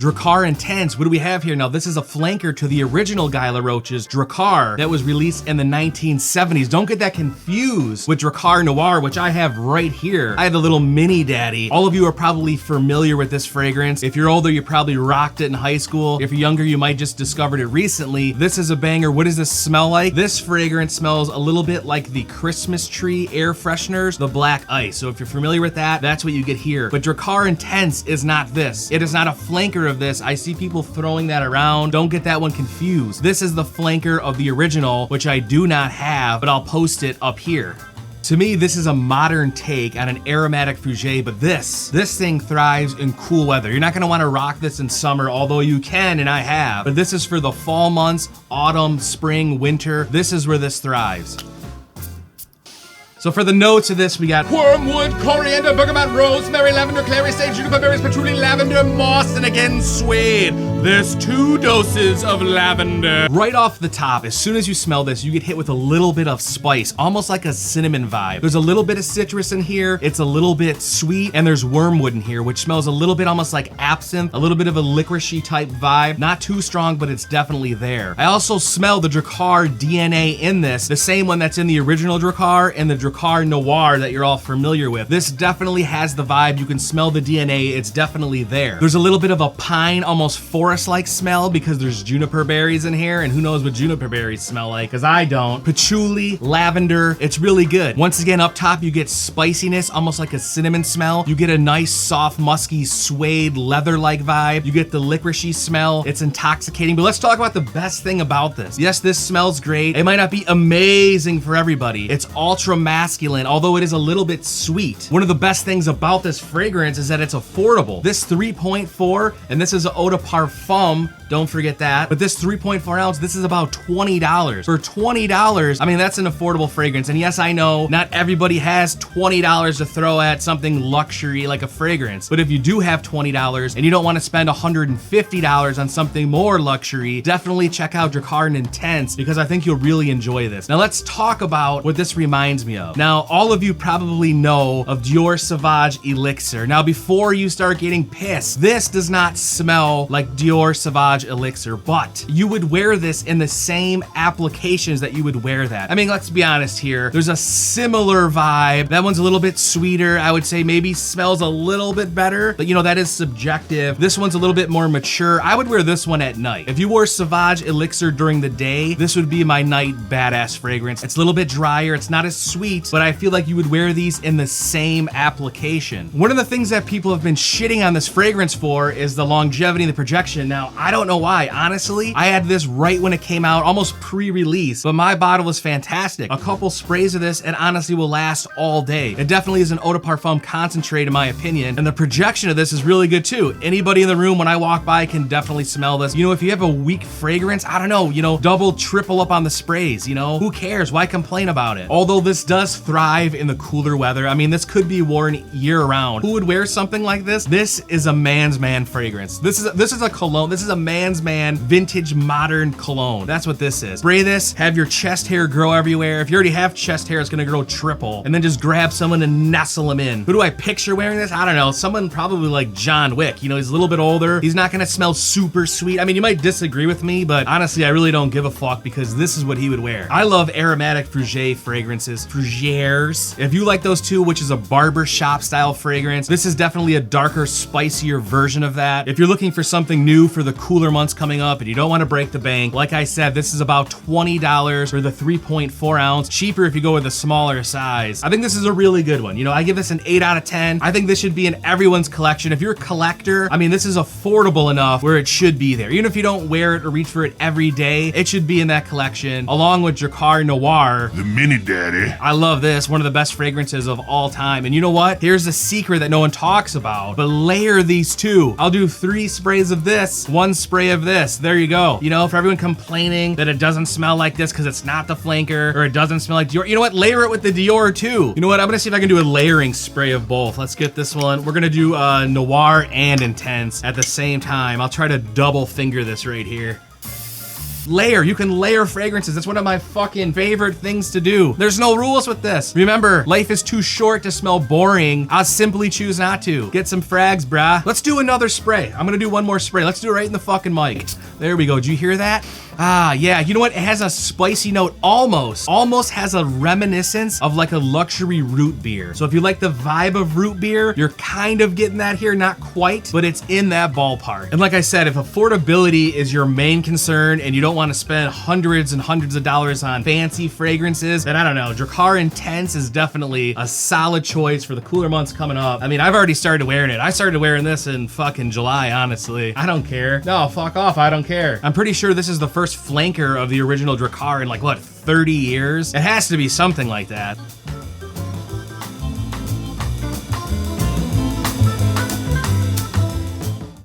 Drakkar Intense, what do we have here? Now, this is a flanker to the original Guy Laroche's Drakkar that was released in the 1970s. Don't get that confused with Drakkar Noir, which I have right here. I have the little mini daddy. All of you are probably familiar with this fragrance. If you're older, you probably rocked it in high school. If you're younger, you might just discovered it recently. This is a banger. What does this smell like? This fragrance smells a little bit like the Christmas tree air fresheners, the black ice. So if you're familiar with that, that's what you get here. But Drakkar Intense is not this. It is not a flanker of this. I see people throwing that around. Don't get that one confused. This is the flanker of the original, which I do not have, but I'll post it up here. To me, this is a modern take on an aromatic fougere, but this thing thrives in cool weather. You're not gonna wanna rock this in summer, although you can, and I have, but this is for the fall months, autumn, spring, winter. This is where this thrives. So for the notes of this, we got wormwood, coriander, bergamot, rosemary, lavender, clary sage, juniper berries, patchouli, lavender, moss, and again suede. There's 2 doses of lavender. Right off the top, as soon as you smell this, you get hit with a little bit of spice, almost like a cinnamon vibe. There's a little bit of citrus in here. It's a little bit sweet, and there's wormwood in here, which smells a little bit almost like absinthe, a little bit of a licoricey type vibe. Not too strong, but it's definitely there. I also smell the Drakkar DNA in this, the same one that's in the original Drakkar and the Drakkar Noir that you're all familiar with. This definitely has the vibe. You can smell the DNA. It's definitely there. There's a little bit of a pine, almost forest-like smell because there's juniper berries in here, and who knows what juniper berries smell like, because I don't. Patchouli, lavender, it's really good. Once again, up top, you get spiciness, almost like a cinnamon smell. You get a nice, soft, musky, suede, leather-like vibe. You get the licoricey smell. It's intoxicating, but let's talk about the best thing about this. Yes, this smells great. It might not be amazing for everybody. It's ultra masculine, although it is a little bit sweet. One of the best things about this fragrance is that it's affordable. This 3.4, and this is an eau de parfum, don't forget that. But this 3.4 ounce, this is about $20. For $20, I mean, that's an affordable fragrance. And yes, I know not everybody has $20 to throw at something luxury like a fragrance. But if you do have $20 and you don't want to spend $150 on something more luxury, definitely check out Drakkar Intense because I think you'll really enjoy this. Now let's talk about what this reminds me of. Now, all of you probably know of Dior Sauvage Elixir. Now, before you start getting pissed, this does not smell like Dior Sauvage Elixir, but you would wear this in the same applications that you would wear that. I mean, let's be honest here. There's a similar vibe. That one's a little bit sweeter. I would say maybe smells a little bit better, but you know, that is subjective. This one's a little bit more mature. I would wear this one at night. If you wore Sauvage Elixir during the day, this would be my night badass fragrance. It's a little bit drier. It's not as sweet, but I feel like you would wear these in the same application. One of the things that people have been shitting on this fragrance for is the longevity and the projection. Now, I don't know why. Honestly, I had this right when it came out, almost pre-release, but my bottle was fantastic. A couple sprays of this and honestly will last all day. It definitely is an eau de parfum concentrate in my opinion, and the projection of this is really good too. Anybody in the room when I walk by can definitely smell this. You know, if you have a weak fragrance, I don't know, you know, double, triple up on the sprays, you know? Who cares? Why complain about it? Although this does thrive in the cooler weather. I mean, this could be worn year round. Who would wear something like this? This is a man's man fragrance. This is a cologne. This is a man's man vintage modern cologne. That's what this is. Spray this, have your chest hair grow everywhere. If you already have chest hair, it's gonna grow triple. And then just grab someone and nestle them in. Who do I picture wearing this? I don't know. Someone probably like John Wick. You know, he's a little bit older. He's not gonna smell super sweet. I mean, you might disagree with me, but honestly, I really don't give a fuck because this is what he would wear. I love aromatic fougere fragrances. Fougères. If you like those two, which is a barber shop style fragrance, this is definitely a darker, spicier version of that. If you're looking for something new for the cooler months coming up and you don't want to break the bank, like I said, this is about $20 for the 3.4 ounce. Cheaper if you go with the smaller size. I think this is a really good one. You know, I give this an 8 out of 10. I think this should be in everyone's collection. If you're a collector, I mean, this is affordable enough where it should be there. Even if you don't wear it or reach for it every day, it should be in that collection, along with Drakkar Noir, the mini daddy. I love this, one of the best fragrances of all time. And you know what? Here's a secret that no one talks about, but layer these two. I'll do 3 sprays of this, 1 spray of this. There you go. You know, for everyone complaining that it doesn't smell like this because it's not the flanker or it doesn't smell like Dior, you know what? Layer it with the Dior too. You know what? I'm gonna see if I can do a layering spray of both. Let's get this one. We're gonna do Noir and Intense at the same time. I'll try to double finger this right here. layer. You can layer fragrances. That's one of my fucking favorite things to do. There's no rules with this. Remember, life is too short to smell boring. I'll simply choose not to. Get some frags, brah. Let's do another spray. I'm gonna do one more spray. Let's do it right in the fucking mic. There we go. Did you hear that? Ah, yeah, you know what? It has a spicy note almost has a reminiscence of like a luxury root beer. So if you like the vibe of root beer, you're kind of getting that here, not quite, but it's in that ballpark. And like I said, if affordability is your main concern and you don't want to spend hundreds and hundreds of dollars on fancy fragrances, then I don't know, Drakkar Intense is definitely a solid choice for the cooler months coming up. I mean, I've already started wearing it. I started wearing this in fucking July, honestly. I don't care. No, fuck off, I don't care. I'm pretty sure this is the first flanker of the original Drakkar in like, what, 30 years? It has to be something like that.